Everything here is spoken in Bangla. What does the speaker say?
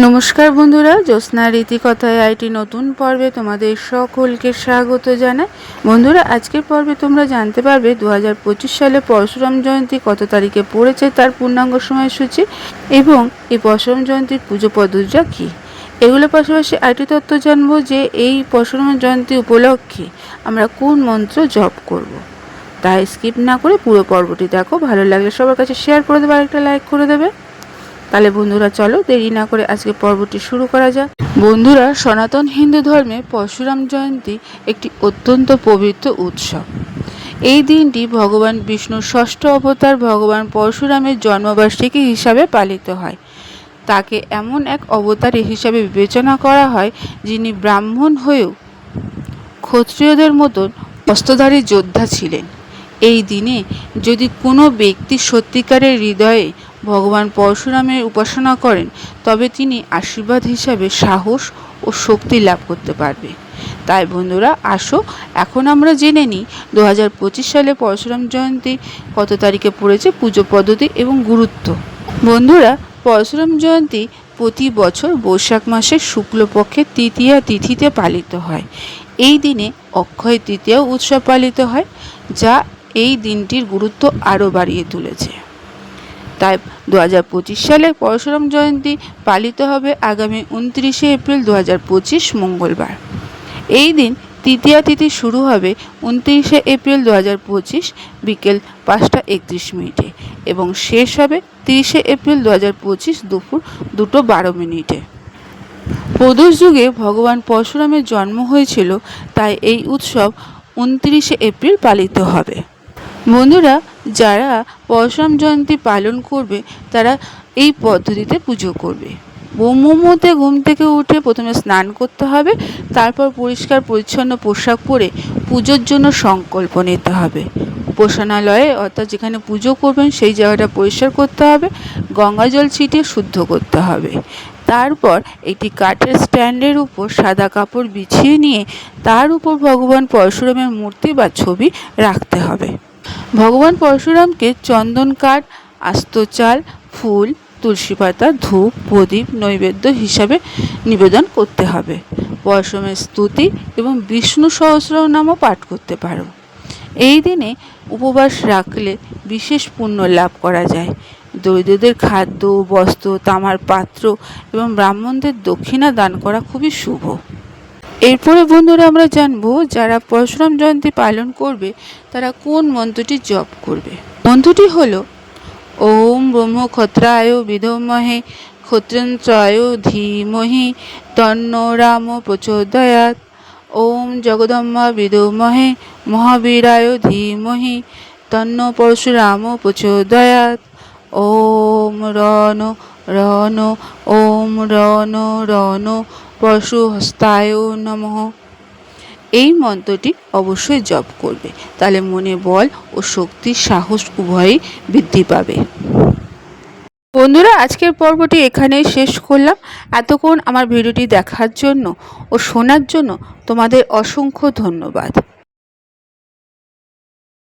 নমস্কার বন্ধুরা, জ্যোৎস্নার রীতিকথায় আইটি নতুন পর্বে তোমাদের সকলকে স্বাগত জানাই। বন্ধুরা, আজকের পর্বে তোমরা জানতে পারবে 2025 সালে পরশুরাম জয়ন্তী কত তারিখে পড়েছে, তার পূর্ণাঙ্গ সময়সূচি এবং এই পরশুরাম জয়ন্তীর পুজো পদ্ধতিটা কী। এগুলোর পাশাপাশি আইটি তত্ত্ব জানবো যে এই পরশুরাম জয়ন্তী উপলক্ষে আমরা কোন মন্ত্র জপ করব। তাই স্কিপ না করে পুরো পর্বটি দেখো। ভালো লাগলে সবার কাছে শেয়ার করে দেবে, আরেকটা লাইক করে দেবে। তাহলে বন্ধুরা চলো দেরি না করে আজকে পর্বটি শুরু করা যাক। বন্ধুরা, সনাতন হিন্দু ধর্মে পরশুরাম জয়ন্তী একটি অত্যন্ত পবিত্র উৎসব। এই দিনটি ভগবান বিষ্ণুর ষষ্ঠ অবতার ভগবান পরশুরামের জন্মবার্ষিকী হিসাবে পালিত হয়। তাকে এমন এক অবতার হিসাবে বিবেচনা করা হয় যিনি ব্রাহ্মণ হয়েও ক্ষত্রিয়দের মতন অস্ত্রধারী যোদ্ধা ছিলেন। এই দিনে যদি কোনো ব্যক্তি সত্যিকারের হৃদয়ে ভগবান পরশুরামের উপাসনা করেন, তবে তিনি আশীর্বাদ হিসাবে সাহস ও শক্তি লাভ করতে পারবে। তাই বন্ধুরা, আসো এখন আমরা জেনে নিই 2025 সালে পরশুরাম জয়ন্তী কত তারিখে পড়েছে, পুজো পদ্ধতি এবং গুরুত্ব। বন্ধুরা, পরশুরাম জয়ন্তী প্রতি বছর বৈশাখ মাসের শুক্লপক্ষের তৃতীয়া তিথিতে পালিত হয়। এই দিনে অক্ষয় তৃতীয়া উৎসব পালিত হয়, যা এই দিনটির গুরুত্ব আরও বাড়িয়ে তুলেছে। তাই 2025 সালে পরশুরাম জয়ন্তী পালিত হবে আগামী 29শে এপ্রিল 2025 মঙ্গলবার। এই দিন তৃতীয়া তিথি শুরু হবে 29শে এপ্রিল 2025 বিকেল 5টা 31 এবং শেষ হবে 30শে এপ্রিল 2025 দুপুর 2:12। প্রদোষ যুগে ভগবান পরশুরামের জন্ম হয়েছিল, তাই এই উৎসব 29শে এপ্রিল পালিত হবে। বন্ধুরা, যারা পরশুরাম জয়ন্তী পালন করবে তারা এই পদ্ধতিতে পুজো করবে। ব্রহ্মমুহূর্তে ঘুম থেকে উঠে প্রথমে স্নান করতে হবে, তারপর পরিষ্কার পরিচ্ছন্ন পোশাক পরে পুজোর জন্য সংকল্প নিতে হবে। উপাসনালয়ে অর্থাৎ যেখানে পুজো করবেন সেই জায়গাটা পরিষ্কার করতে হবে, গঙ্গা জল ছিটিয়ে শুদ্ধ করতে হবে। তারপর একটি কাঠের স্ট্যান্ডের উপর সাদা কাপড় বিছিয়ে নিয়ে তার উপর ভগবান পরশুরামের মূর্তি বা ছবি রাখতে হবে। ভগবান পরশুরামকে চন্দন কাঠ, আস্ত চাল, ফুল, তুলসী পাতা, ধূপ, প্রদীপ নৈবেদ্য হিসাবে নিবেদন করতে হবে। পরশুরামের স্তুতি এবং বিষ্ণু সহস্রনামও পাঠ করতে পারো। এই দিনে উপবাস রাখলে বিশেষ পুণ্য লাভ করা যায়। দরিদ্রদের খাদ্য, বস্ত্র, তামার পাত্র এবং ব্রাহ্মণদের দক্ষিণা দান করা খুবই শুভ। এরপরে বন্ধুরা আমরা জানবো যারা পরশুরাম জয়ন্তী পালন করবে তারা কোন মন্ত্রটি জপ করবে। মন্ত্রটি হলো ওম ব্রহ্মক্ষত্রায় বিদ্মহে ক্ষত্রিয়ন্ত্রায় ধীমহি তন্নো রাম প্রচোদয়াৎ। ওম জগদম্বা বিদ্মহে মহাবীরায় ধীমহি তন্নো পরশুরাম প্রচোদয়াৎ। ওম রণ রণ ওম রণ রণ পরশুহস্তায় নমঃ। এই মন্ত্রটি অবশ্যই জপ করবে, তাহলে মনে বল ও শক্তি, সাহস উভয়ই বৃদ্ধি পাবে। বন্ধুরা, আজকের পর্বটি এখানেই শেষ করলাম। এতক্ষণ আমার ভিডিওটি দেখার জন্য ও শোনার জন্য তোমাদের অসংখ্য ধন্যবাদ।